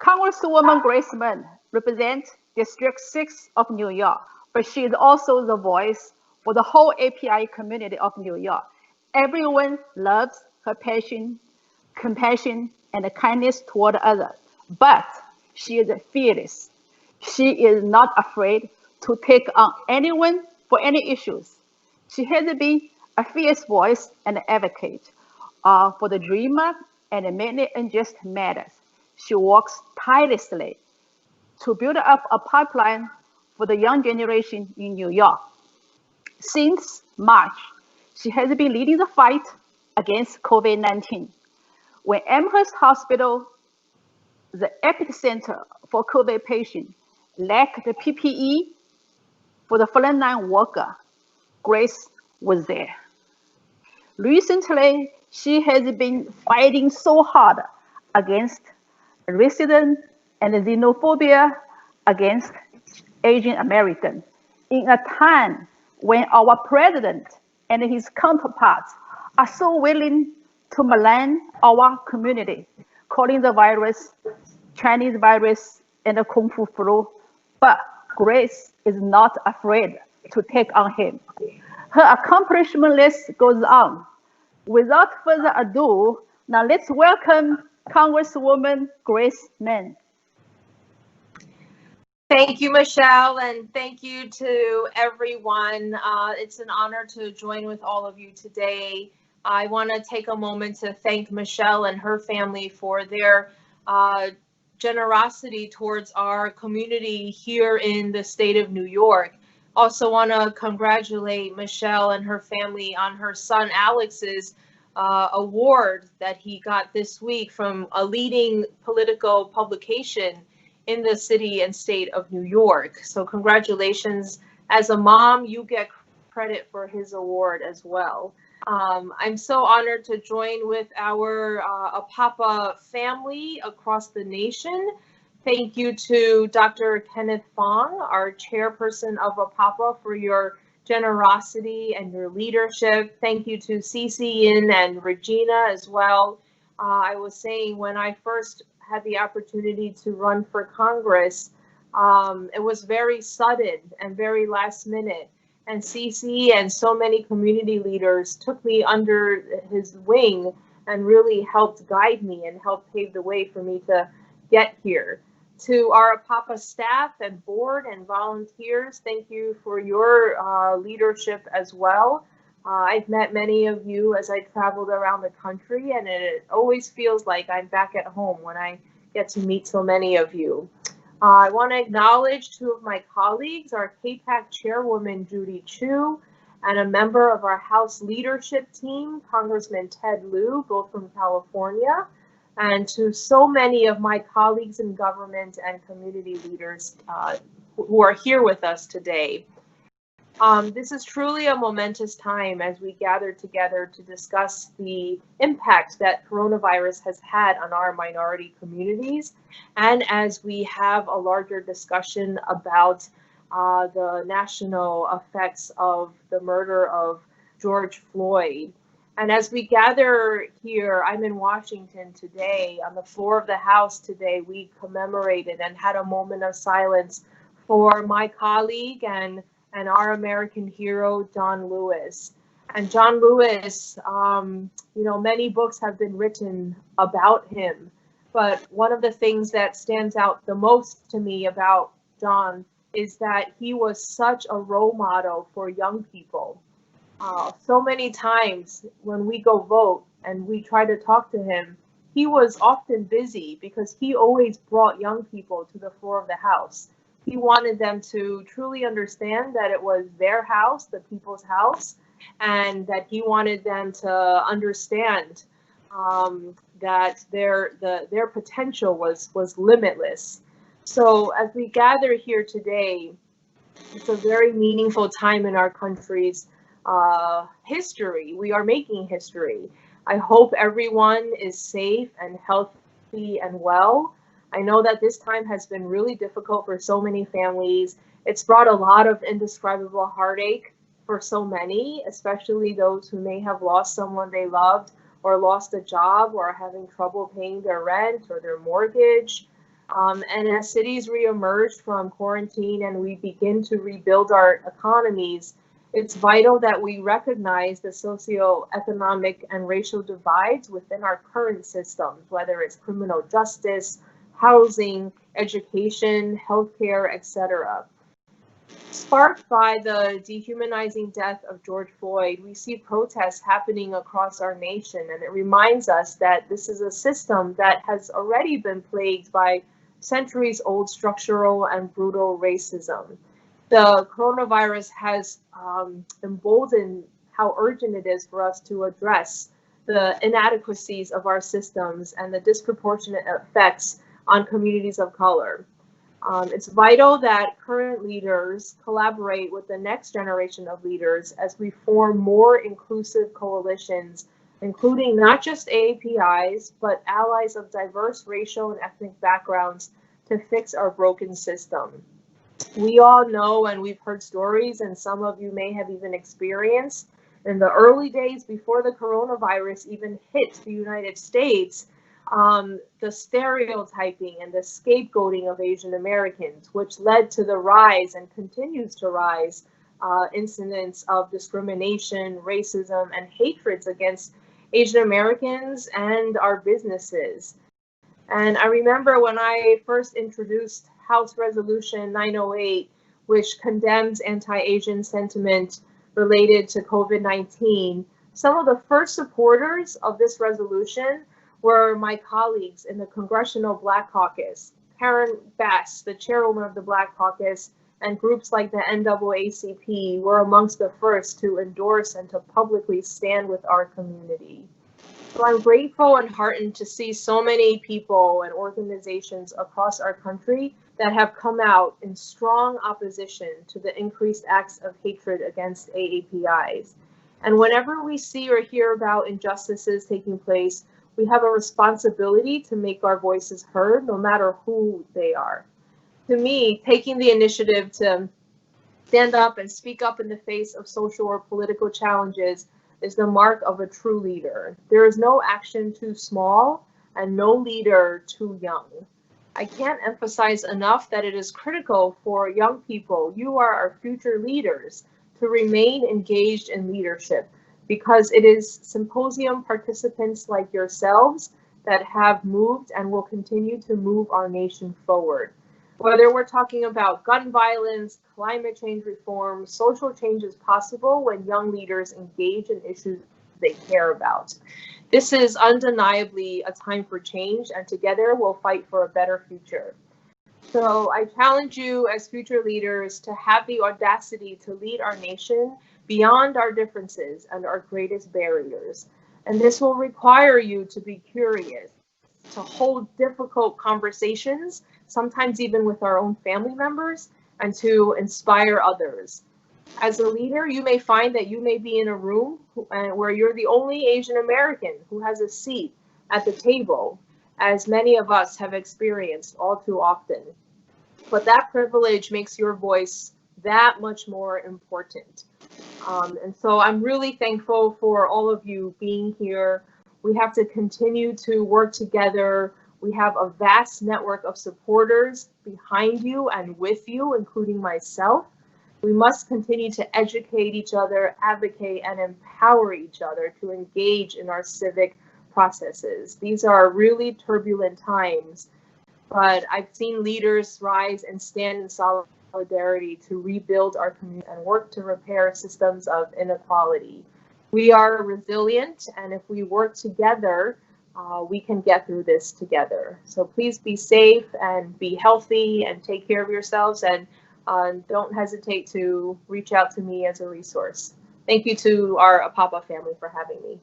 Congresswoman Grace Meng represents District 6 of New York, but she is also the voice for the whole API community of New York. Everyone loves her passion, compassion, and kindness toward others, but she is fearless. She is not afraid to take on anyone for any issues. She has been a fierce voice and advocate for the dreamer and many unjust matters. She works tirelessly to build up a pipeline for the young generation in New York. Since March, she has been leading the fight against COVID-19. When Amherst Hospital, the epicenter for COVID patients, lacked the PPE for the frontline worker, Grace was there. Recently, she has been fighting so hard against racism and xenophobia against Asian Americans in a time when our president and his counterparts are so willing to malign our community, calling the virus Chinese virus and the Kung Fu flu. But Grace is not afraid to take on him. Her accomplishment list goes on. Without further ado, now let's welcome Congresswoman Grace Meng. Thank you, Michelle, and thank you to everyone. It's an honor to join with all of you today. I want to take a moment to thank Michelle and her family for their generosity towards our community here in the state of New York. Also want to congratulate Michelle and her family on her son Alex's award that he got this week from a leading political publication in the city and state of New York. So congratulations. As a mom, you get credit for his award as well. I'm so honored to join with our APAPA family across the nation. Thank you to Dr. Kenneth Fong, our chairperson of APAPA, for your generosity and your leadership. Thank you to Cece and Regina as well. I was saying when I first had the opportunity to run for Congress, it was very sudden and very last minute. And Cece and so many community leaders took me under his wing and really helped guide me and helped pave the way for me to get here. To our APAPA staff and board and volunteers, thank you for your leadership as well. I've met many of you as I traveled around the country, and it always feels like I'm back at home when I get to meet so many of you. I want to acknowledge two of my colleagues, our KPAC chairwoman, Judy Chu, and a member of our House leadership team, Congressman Ted Lieu, both from California, and to so many of my colleagues in government and community leaders who are here with us today. This is truly a momentous time as we gather together to discuss the impact that coronavirus has had on our minority communities, and as we have a larger discussion about the national effects of the murder of George Floyd. And as we gather here, I'm in Washington today. On the floor of the House today, we commemorated and had a moment of silence for my colleague and our American hero, John Lewis. And John Lewis, many books have been written about him, but one of the things that stands out the most to me about John is that he was such a role model for young people. So many times when we go vote and we try to talk to him, he was often busy because he always brought young people to the floor of the House. He wanted them to truly understand that it was their house, the people's house, and that he wanted them to understand that their potential was limitless. So as we gather here today, it's a very meaningful time in our country's history. We are making history. I hope everyone is safe and healthy and well. I know that this time has been really difficult for so many families. It's brought a lot of indescribable heartache for so many, especially those who may have lost someone they loved or lost a job or are having trouble paying their rent or their mortgage. And as cities reemerge from quarantine and we begin to rebuild our economies, it's vital that we recognize the socioeconomic and racial divides within our current systems, whether it's criminal justice, housing, education, healthcare, etc. Sparked by the dehumanizing death of George Floyd, we see protests happening across our nation, and it reminds us that this is a system that has already been plagued by centuries-old structural and brutal racism. The coronavirus has emboldened how urgent it is for us to address the inadequacies of our systems and the disproportionate effects on communities of color. It's vital that current leaders collaborate with the next generation of leaders as we form more inclusive coalitions, including not just AAPIs, but allies of diverse racial and ethnic backgrounds to fix our broken system. We all know, and we've heard stories, and some of you may have even experienced, in the early days before the coronavirus even hit the United States, the stereotyping and the scapegoating of Asian Americans, which led to the rise and continues to rise incidents of discrimination, racism, and hatreds against Asian Americans and our businesses. And I remember when I first introduced House Resolution 908, which condemns anti-Asian sentiment related to COVID-19, some of the first supporters of this resolution were my colleagues in the Congressional Black Caucus. Karen Bass, the chairwoman of the Black Caucus, and groups like the NAACP were amongst the first to endorse and to publicly stand with our community. So I'm grateful and heartened to see so many people and organizations across our country that have come out in strong opposition to the increased acts of hatred against AAPIs. And whenever we see or hear about injustices taking place, we have a responsibility to make our voices heard, no matter who they are. To me, taking the initiative to stand up and speak up in the face of social or political challenges is the mark of a true leader. There is no action too small and no leader too young. I can't emphasize enough that it is critical for young people, you are our future leaders, to remain engaged in leadership, because it is Symposium participants like yourselves that have moved and will continue to move our nation forward. Whether we're talking about gun violence, climate change reform, social change is possible when young leaders engage in issues they care about. This is undeniably a time for change, and together we'll fight for a better future. So I challenge you as future leaders to have the audacity to lead our nation beyond our differences and our greatest barriers. And this will require you to be curious, to hold difficult conversations, sometimes even with our own family members, and to inspire others. As a leader, you may find that you may be in a room where you're the only Asian American who has a seat at the table, as many of us have experienced all too often. But that privilege makes your voice that much more important. And so I'm really thankful for all of you being here. We have to continue to work together. We have a vast network of supporters behind you and with you, including myself. We must continue to educate each other, advocate, and empower each other to engage in our civic processes. These are really turbulent times, but I've seen leaders rise and stand in solidarity to rebuild our community and work to repair systems of inequality. We are resilient, and if we work together, we can get through this together. So please be safe and be healthy and take care of yourselves, and don't hesitate to reach out to me as a resource. Thank you to our APAPA family for having me.